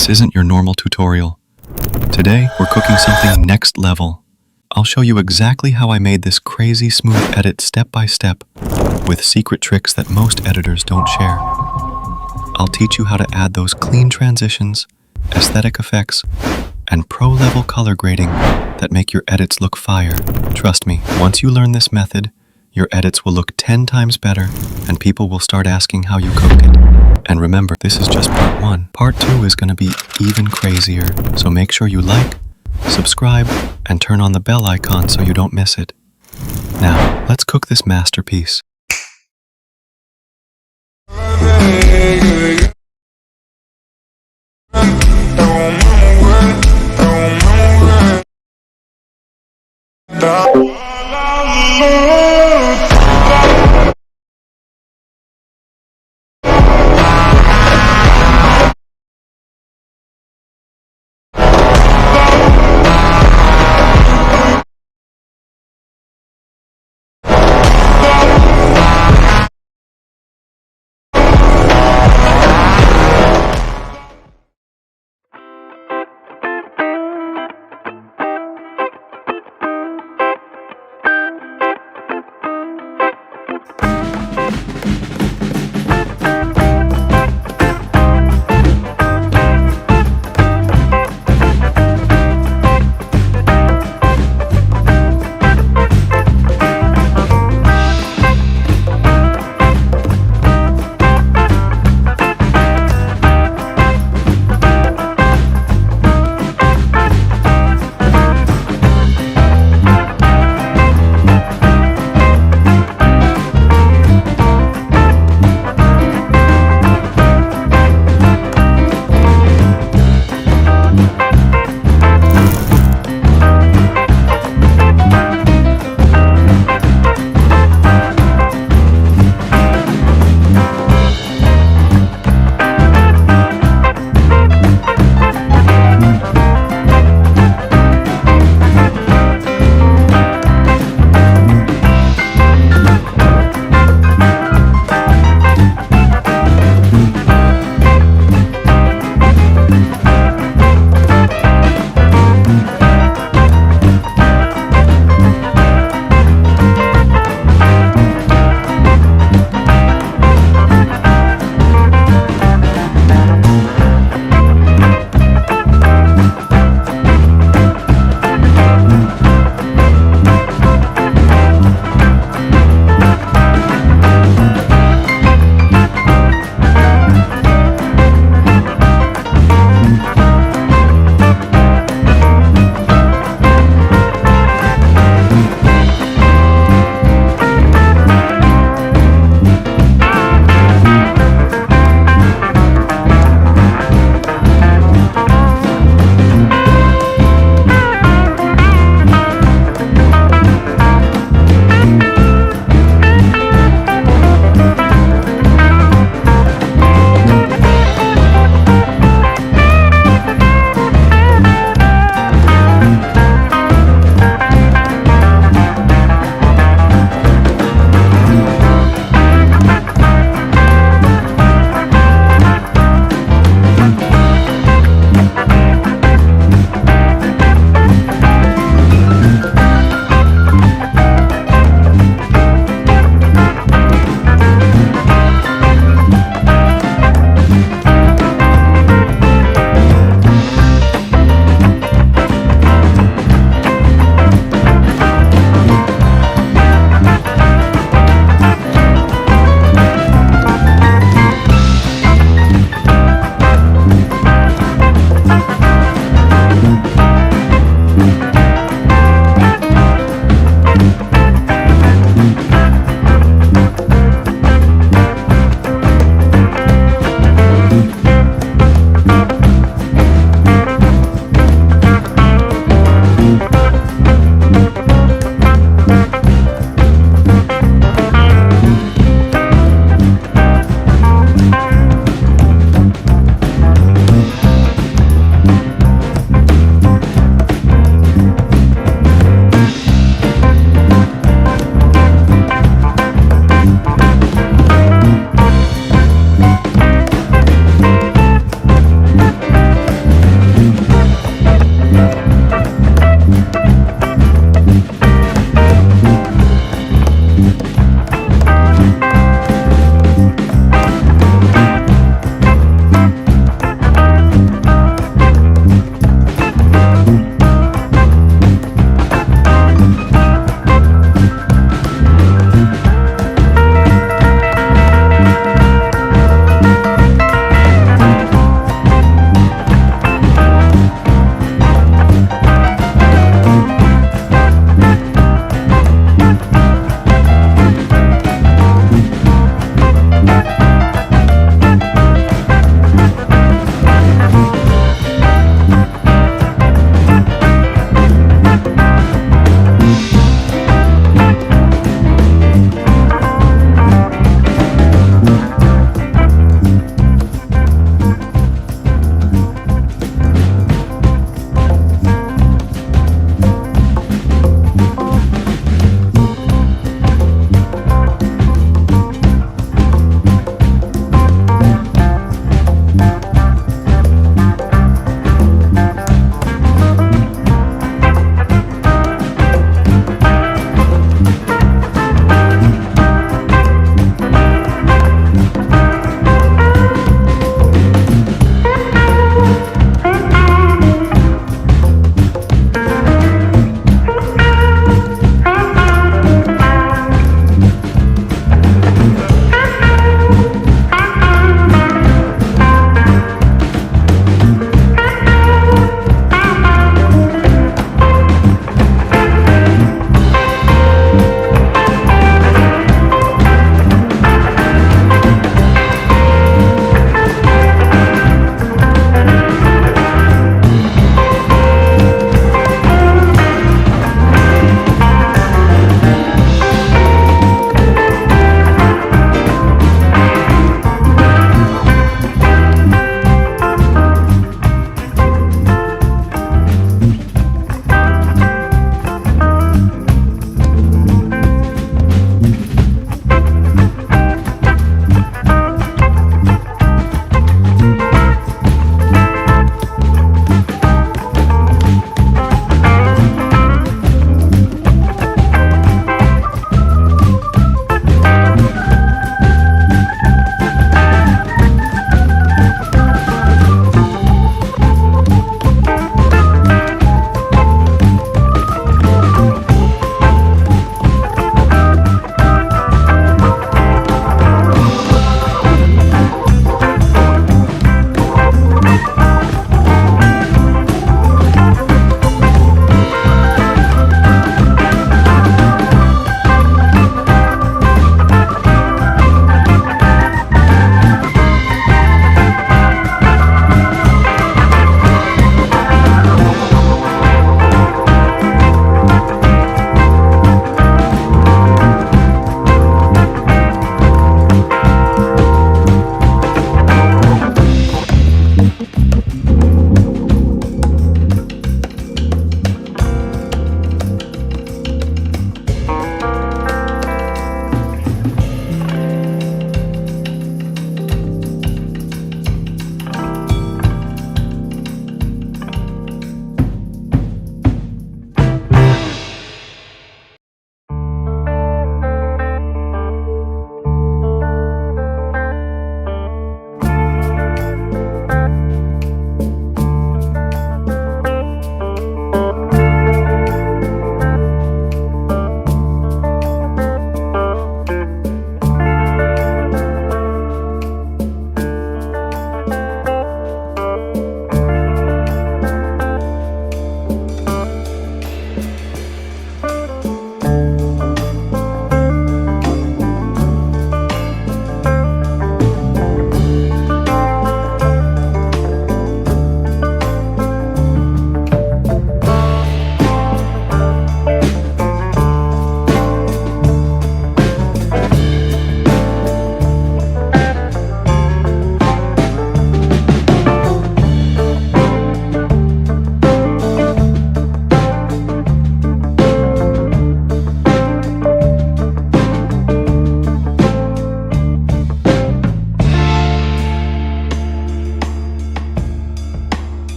This isn't your normal tutorial. Today, we're cooking something next level. I'll show you exactly how I made this crazy smooth edit step by step, with secret tricks that most editors don't share. I'll teach you how to add those clean transitions, aesthetic effects, and pro-level color grading that make your edits look fire. Trust me, once you learn this method, your edits will look 10 times better, and people will start asking how you cooked it. And remember, this is just part 1. Part 2 is going to be even crazier, so make sure you like, subscribe, and turn on the bell icon so you don't miss it. Now, let's cook this masterpiece.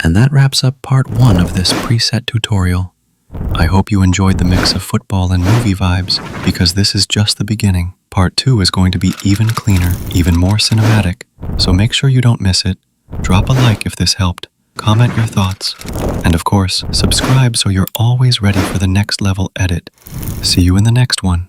And that wraps up part 1 of this preset tutorial. I hope you enjoyed the mix of football and movie vibes, because this is just the beginning. Part 2 is going to be even cleaner, even more cinematic, so make sure you don't miss it. Drop a like if this helped, comment your thoughts, and of course, subscribe so you're always ready for the next level edit. See you in the next one.